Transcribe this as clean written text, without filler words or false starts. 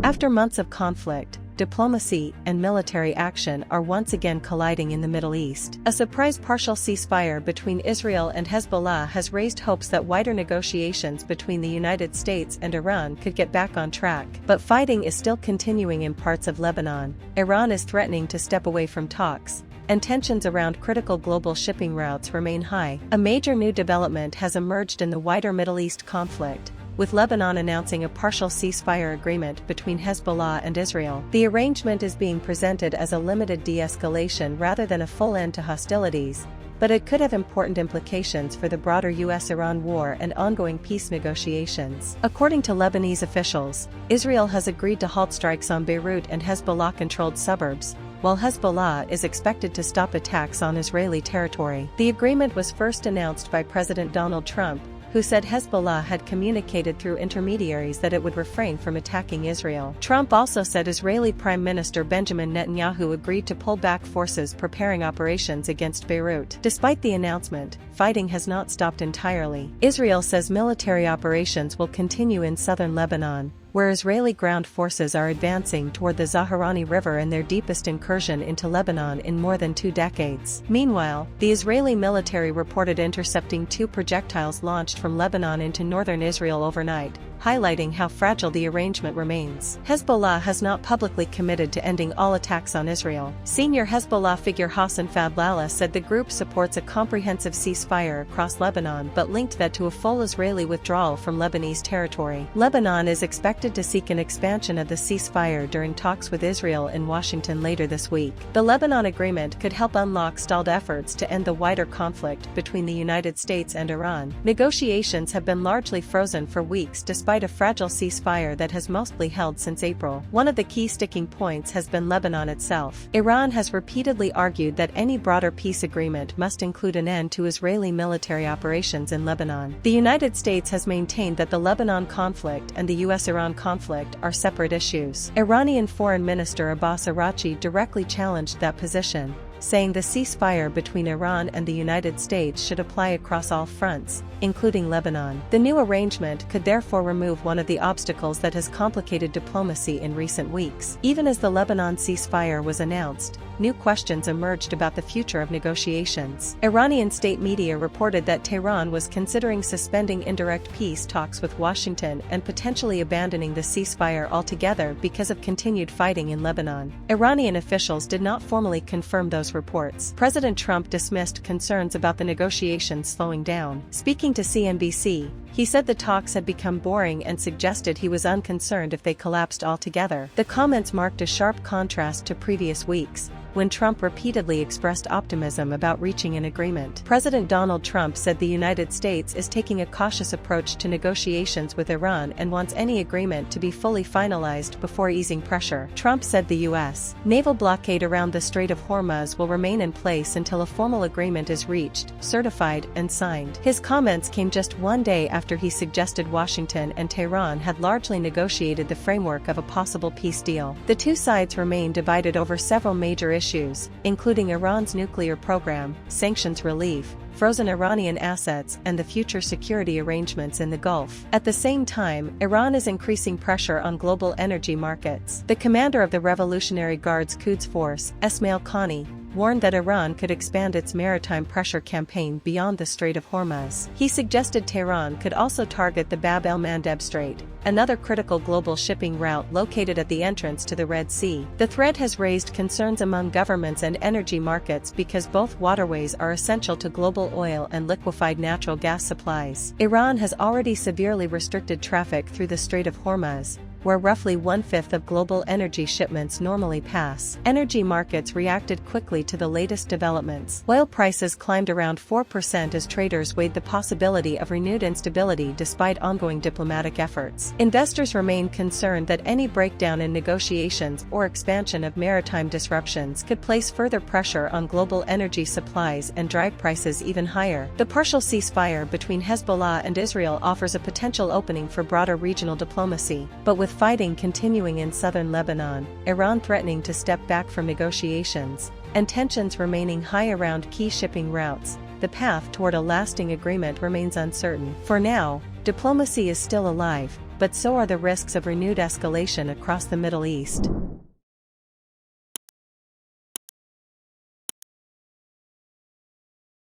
After months of conflict, diplomacy and military action are once again colliding in the Middle East. A surprise partial ceasefire between Israel and Hezbollah has raised hopes that wider negotiations between the United States and Iran could get back on track. But fighting is still continuing in parts of Lebanon. Iran is threatening to step away from talks, and tensions around critical global shipping routes remain high. A major new development has emerged in the wider Middle East conflict, with Lebanon announcing a partial ceasefire agreement between Hezbollah and Israel. The arrangement is being presented as a limited de-escalation rather than a full end to hostilities, but it could have important implications for the broader US-Iran war and ongoing peace negotiations. According to Lebanese officials, Israel has agreed to halt strikes on Beirut and Hezbollah-controlled suburbs, while Hezbollah is expected to stop attacks on Israeli territory. The agreement was first announced by President Donald Trump, who said Hezbollah had communicated through intermediaries that it would refrain from attacking Israel. Trump also said Israeli Prime Minister Benjamin Netanyahu agreed to pull back forces preparing operations against Beirut. Despite the announcement, fighting has not stopped entirely. Israel says military operations will continue in southern Lebanon, where Israeli ground forces are advancing toward the Zaharani River in their deepest incursion into Lebanon in more than 2 decades. Meanwhile, the Israeli military reported intercepting 2 projectiles launched from Lebanon into northern Israel overnight, highlighting how fragile the arrangement remains. Hezbollah has not publicly committed to ending all attacks on Israel. Senior Hezbollah figure Hassan Fadlallah said the group supports a comprehensive ceasefire across Lebanon but linked that to a full Israeli withdrawal from Lebanese territory. Lebanon is expected to seek an expansion of the ceasefire during talks with Israel in Washington later this week. The Lebanon agreement could help unlock stalled efforts to end the wider conflict between the United States and Iran. Negotiations have been largely frozen for weeks despite a fragile ceasefire that has mostly held since April. One of the key sticking points has been Lebanon itself. Iran has repeatedly argued that any broader peace agreement must include an end to Israeli military operations in Lebanon. The United States has maintained that the Lebanon conflict and the US-Iran conflict are separate issues. Iranian Foreign Minister Abbas Araghchi directly challenged that position, saying the ceasefire between Iran and the United States should apply across all fronts, including Lebanon. The new arrangement could therefore remove one of the obstacles that has complicated diplomacy in recent weeks. Even as the Lebanon ceasefire was announced, new questions emerged about the future of negotiations. Iranian state media reported that Tehran was considering suspending indirect peace talks with Washington and potentially abandoning the ceasefire altogether because of continued fighting in Lebanon. Iranian officials did not formally confirm those reports. President Trump dismissed concerns about the negotiations slowing down. Speaking to CNBC, he said the talks had become boring and suggested he was unconcerned if they collapsed altogether. The comments marked a sharp contrast to previous weeks, when Trump repeatedly expressed optimism about reaching an agreement. President Donald Trump said the United States is taking a cautious approach to negotiations with Iran and wants any agreement to be fully finalized before easing pressure. Trump said the U.S. naval blockade around the Strait of Hormuz will remain in place until a formal agreement is reached, certified, and signed. His comments came just one day after he suggested Washington and Tehran had largely negotiated the framework of a possible peace deal. The two sides remain divided over several major issues, including Iran's nuclear program, sanctions relief, frozen Iranian assets, and the future security arrangements in the Gulf. At the same time, Iran is increasing pressure on global energy markets. The commander of the Revolutionary Guard's Quds Force, Esmail Qaani, warned that Iran could expand its maritime pressure campaign beyond the Strait of Hormuz. He suggested Tehran could also target the Bab el-Mandeb Strait, another critical global shipping route located at the entrance to the Red Sea. The threat has raised concerns among governments and energy markets because both waterways are essential to global oil and liquefied natural gas supplies. Iran has already severely restricted traffic through the Strait of Hormuz, where roughly 1/5 of global energy shipments normally pass. Energy markets reacted quickly to the latest developments. Oil prices climbed around 4% as traders weighed the possibility of renewed instability despite ongoing diplomatic efforts. Investors remain concerned that any breakdown in negotiations or expansion of maritime disruptions could place further pressure on global energy supplies and drive prices even higher. The partial ceasefire between Hezbollah and Israel offers a potential opening for broader regional diplomacy, but with fighting continuing in southern Lebanon, Iran threatening to step back from negotiations, and tensions remaining high around key shipping routes, the path toward a lasting agreement remains uncertain. For now, diplomacy is still alive, but so are the risks of renewed escalation across the Middle East.